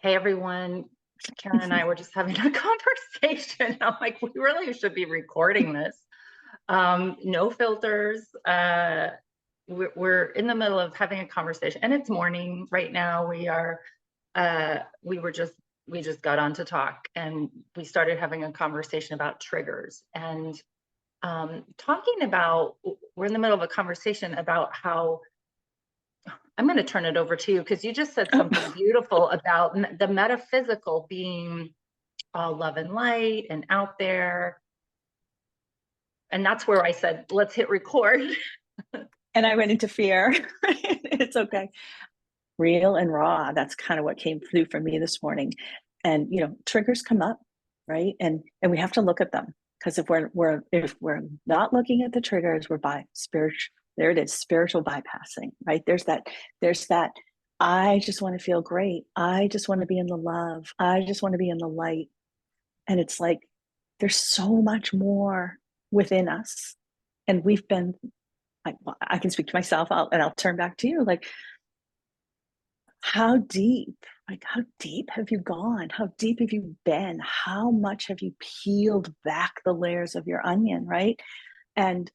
Hey everyone, Karen and I were just having a conversation. I'm like, we really should be recording this. No filters. We're in the middle of having a conversation, and it's morning right now. We just got on to talk, and we started having a conversation about triggers, and talking about. We're in the middle of a conversation about how. I'm going to turn it over to you because you just said something beautiful about the metaphysical being all love and light and out there. And that's where I said, let's hit record. And I went into fear. It's okay. Real and raw. That's kind of what came through for me this morning. And triggers come up, right? And we have to look at them, because if we're not looking at the triggers, we're by spiritual. There it is, spiritual bypassing, right? There's that. I just want to feel great. I just want to be in the love. I just want to be in the light. And it's like there's so much more within us, and we've been. I can speak to myself, and I'll turn back to you. Like, how deep have you gone? How deep have you been? How much have you peeled back the layers of your onion, right? And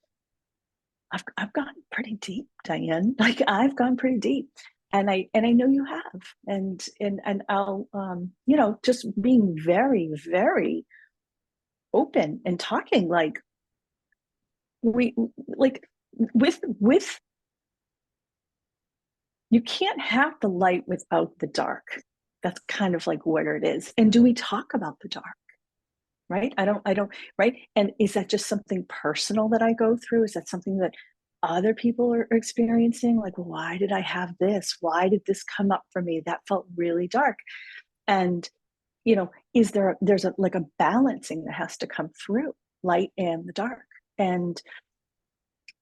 I've gone pretty deep, Diane. Like, I've gone pretty deep, and I know you have. And I'll just being very, very open and talking, like, we like with you can't have the light without the dark. That's kind of like where it is. And do we talk about the dark? Right? I don't, right? And is that just something personal that I go through? Is that something that other people are experiencing? Like, why did I have this? Why did this come up for me? That felt really dark. And, there's a balancing that has to come through light and the dark. And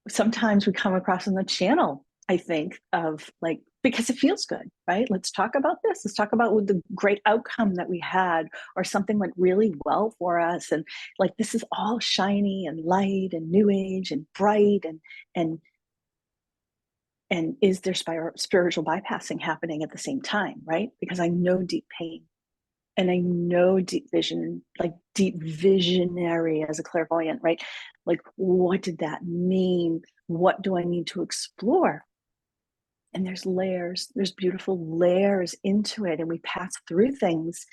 sometimes we come across on the channel, I think, of like, because it feels good, right? Let's talk about this. Let's talk about the great outcome that we had, or something like really well for us. And like, this is all shiny and light and new age and bright. And is there spiritual bypassing happening at the same time, right? Because I know deep pain, and I know deep vision, like deep visionary as a clairvoyant, right? Like, what did that mean? What do I need to explore? And there's layers, there's beautiful layers into it. And we pass through things.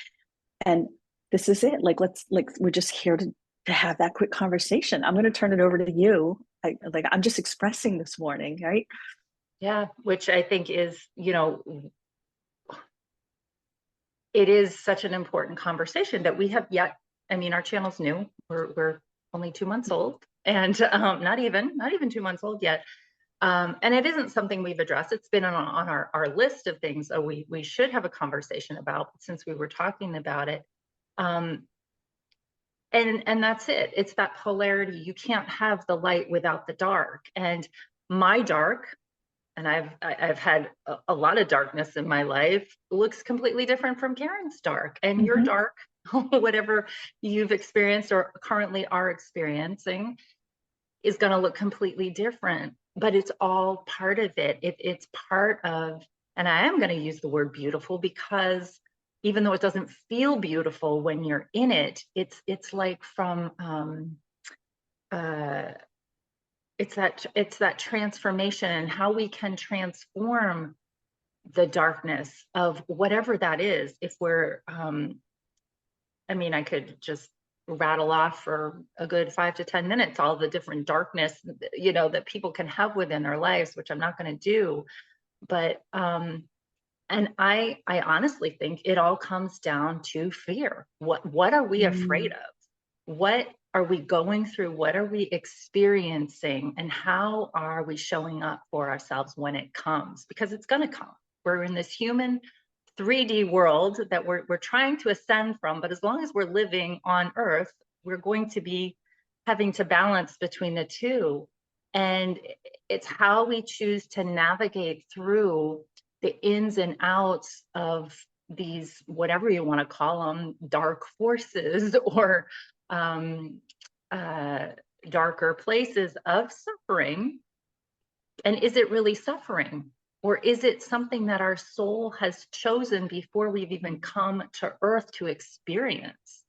And this is it. We're just here to have that quick conversation. I'm going to turn it over to you. I'm just expressing this morning, right? Yeah, which I think is, it is such an important conversation that we have yet. I mean, our channel's new. We're only 2 months old, and not even 2 months old yet. And it isn't something we've addressed. It's been on our list of things that we should have a conversation about, since we were talking about it. And that's it. It's that polarity. You can't have the light without the dark. And my dark, and I've had a lot of darkness in my life, looks completely different from Karen's dark. And your dark, whatever you've experienced or currently are experiencing, is going to look completely different. But it's all part of it. It's part of, and I am going to use the word beautiful, because even though it doesn't feel beautiful when you're in it, it's like from it's that transformation, and how we can transform the darkness of whatever that is. If we're I mean, I could just rattle off for a good 5 to 10 minutes all the different darkness that people can have within their lives, which I'm not going to do. But and I honestly think it all comes down to fear. What are we afraid of? What are we going through? What are we experiencing? And how are we showing up for ourselves when it comes? Because it's going to come. We're in this human 3D world that we're trying to ascend from. But as long as we're living on Earth, we're going to be having to balance between the two. And it's how we choose to navigate through the ins and outs of these, whatever you want to call them, dark forces, or darker places of suffering. And is it really suffering, Or is it something that our soul has chosen before we've even come to earth to experience?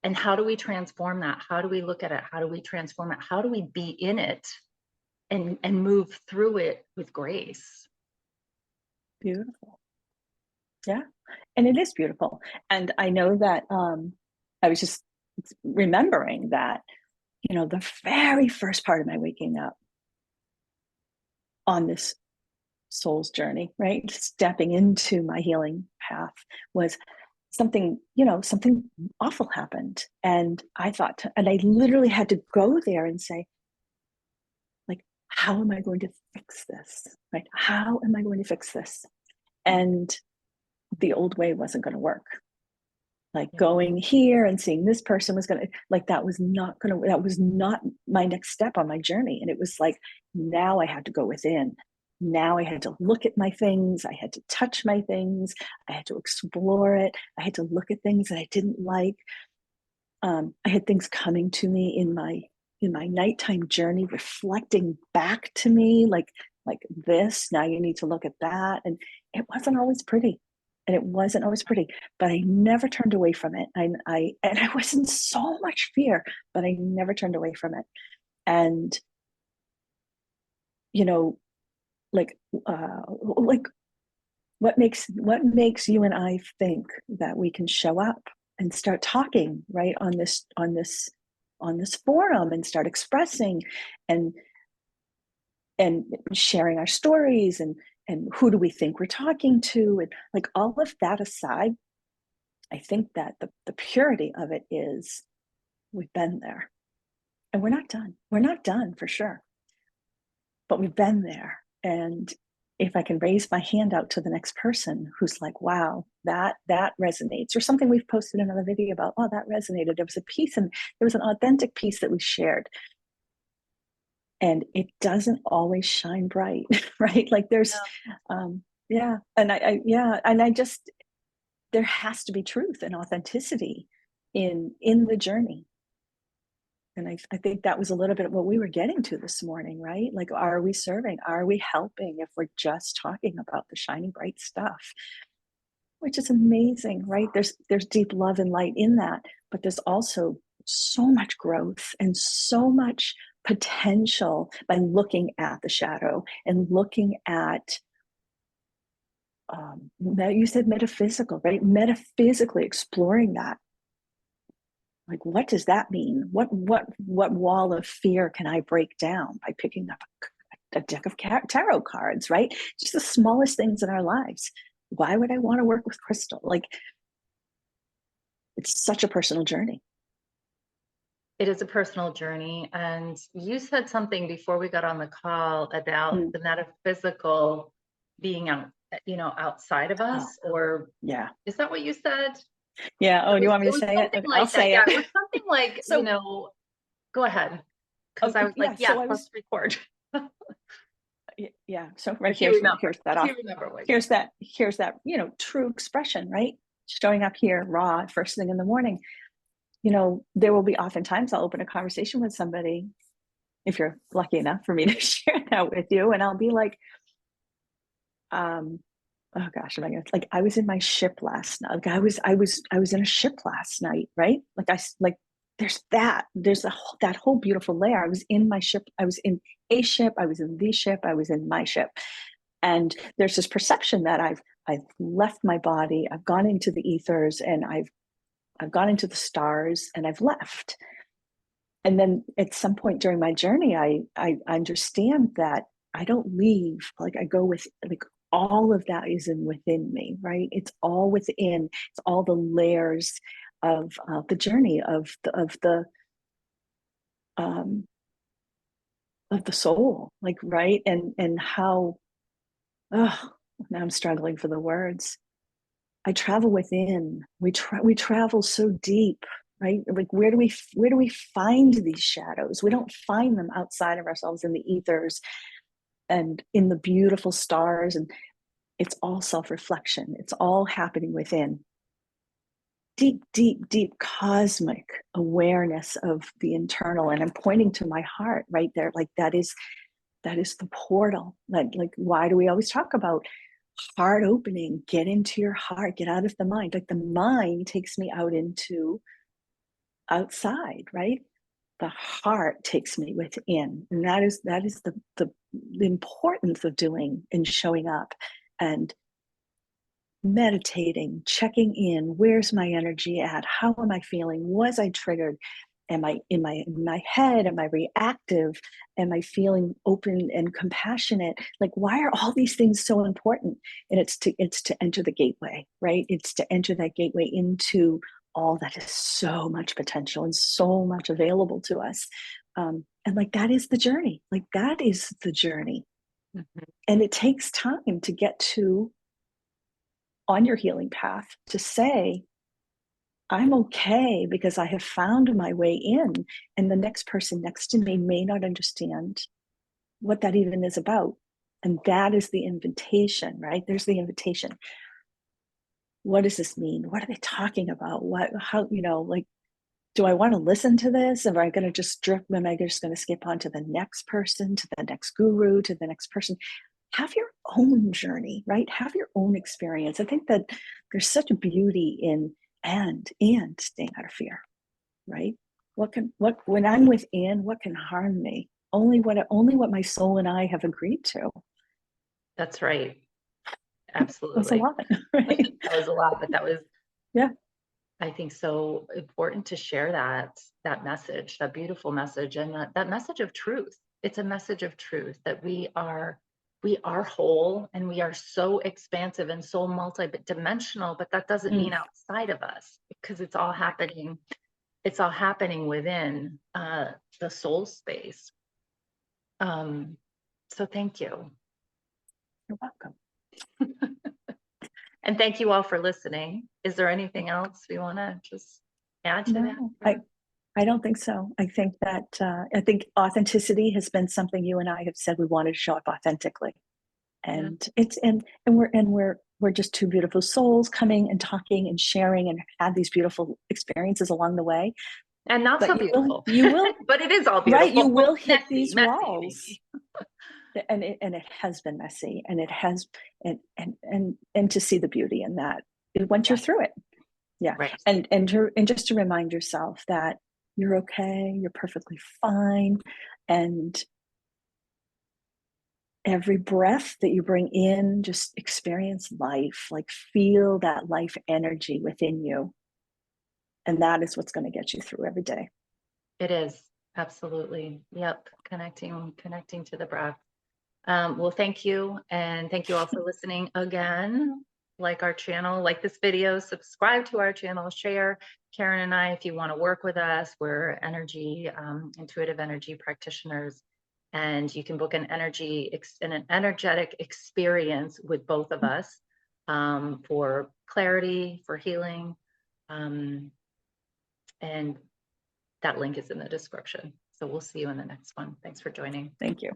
And how do we transform that? How do we look at it? How do we transform it? How do we be in it and move through it with grace? Beautiful. Yeah. And it is beautiful. And I know that I was just remembering that, you know, the very first part of my waking up on this soul's journey, right? Stepping into my healing path was something, you know, something awful happened. And I thought, and I literally had to go there and say, like, how am I going to fix this? Right? How am I going to fix this? And the old way wasn't going to work. Like Yeah. going here and seeing this person was going to, like, that was not my next step on my journey. And it was like, now I had to go within. Now I had to look at my things. I had to touch my things. I had to explore it. I had to look at things that I didn't like. I had things coming to me in my nighttime journey, reflecting back to me, like this. Now you need to look at that, and it wasn't always pretty, and it wasn't always pretty. But I never turned away from it. I was in so much fear, but I never turned away from it. And you know, like what makes you and I think that we can show up and start talking right on this forum and start expressing and and sharing our stories and who do we think we're talking to, and like all of that aside, I think that the purity of it is we've been there and we're not done for sure, but we've been there. And if I can raise my hand out to the next person who's like, wow, that resonates, or something we've posted another video about, oh, that resonated. There was a piece, and there was an authentic piece that we shared. And it doesn't always shine bright, right? Like there's, yeah. And I just, there has to be truth and authenticity in the journey. And I think that was a little bit of what we were getting to this morning, right? Like, are we serving? Are we helping if we're just talking about the shiny, bright stuff? Which is amazing, right? There's deep love and light in that, but there's also so much growth and so much potential by looking at the shadow and looking at you said metaphysical, right? Metaphysically exploring that. Like, what does that mean? What wall of fear can I break down by picking up a deck of tarot cards, right? Just the smallest things in our lives. Why would I want to work with crystal? Like, it's such a personal journey. It is a personal journey. And you said something before we got on the call about the metaphysical being out, outside of Oh, us, or yeah. is that what you said? Yeah. Oh, do you want me It to was say it? something Okay, I'll like that. say Yeah, it. it was something like, So, go ahead. Because I was like, yeah. yeah, So I let's was, record. yeah. So right If you remember, here's that if off. you remember what you Here's that, true expression, right? Showing up here raw first thing in the morning. There will be oftentimes I'll open a conversation with somebody, if you're lucky enough for me to share that with you, and I'll be like, oh gosh, am I gonna, like, I was in my ship last night. Like I was in a ship last night, right? Like there's that whole beautiful layer. I was in my ship. I was in a ship. I was in the ship. I was in my ship. And there's this perception that I've left my body. I've gone into the ethers, and I've gone into the stars, and I've left. And then at some point during my journey, I understand that I don't leave. Like, I go with, like, all of that is within me, right? It's all within. It's all the layers of the journey um, of the soul, like, right? And how, oh, now I'm struggling for the words. I travel within. We travel so deep, right? Like, where do we find these shadows? We don't find them outside of ourselves in the ethers and in the beautiful stars, and it's all self-reflection. It's all happening within. Deep, deep, deep cosmic awareness of the internal. And I'm pointing to my heart right there. Like, that is That is the portal. Like, why do we always talk about heart opening? Get into your heart, get out of the mind. Like the mind takes me out into outside, right? The heart takes me within. And that is the importance of doing and showing up and meditating, checking in. Where's my energy at? How am I feeling? Was I triggered? Am I in my head? Am I reactive? Am I feeling open and compassionate? Like, why are all these things so important? And it's to enter the gateway, right? It's to enter that gateway into all that is so much potential and so much available to us. And like that is the journey. Like that is the journey. Mhm. And it takes time to get to on your healing path to say, I'm okay because I have found my way in, and the next person next to me may not understand what that even is about. And that is the invitation, right? There's the invitation. What does this mean? What are they talking about? How, like, do I want to listen to this? Am I going to just drift? Am I just going to skip on to the next person, to the next guru, to the next person? Have your own journey, right? Have your own experience. I think that there's such a beauty in and staying out of fear, right? When I'm within, what can harm me? Only what my soul and I have agreed to. That's right. That's a Absolutely. lot, right? That was a lot, but that was, Yeah. I think, so important to share that message, that beautiful message, and that message of truth. It's a message of truth that we are whole, and we are so expansive and so multi-dimensional, but that doesn't mean outside of us, because it's all happening within the soul space. So thank you. You're welcome. And thank you all for listening. Is there anything else we want to just add to No, that? I don't think so. I think that I think authenticity has been something you and I have said we wanted to show up authentically, Yeah. and it's and we're just two beautiful souls coming and talking and sharing and had these beautiful experiences along the way. And not But so beautiful. you will, But it is all right? You beautiful. will hit Messy, these messy walls, maybe. and it has been messy, and it has, and to see the beauty in that once Yeah. you're through it. Yeah. Right. And just to remind yourself that you're okay, you're perfectly fine. And every breath that you bring in, just experience life, like feel that life energy within you. And that is what's going to get you through every day. It is. Absolutely. Yep. Connecting to the breath. Well, thank you. And thank you all for listening again. Like our channel, like this video, subscribe to our channel, share. Karen and I, if you want to work with us, we're intuitive energy practitioners, and you can book an energetic experience with both of us for clarity, for healing. And that link is in the description. So we'll see you in the next one. Thanks for joining. Thank you.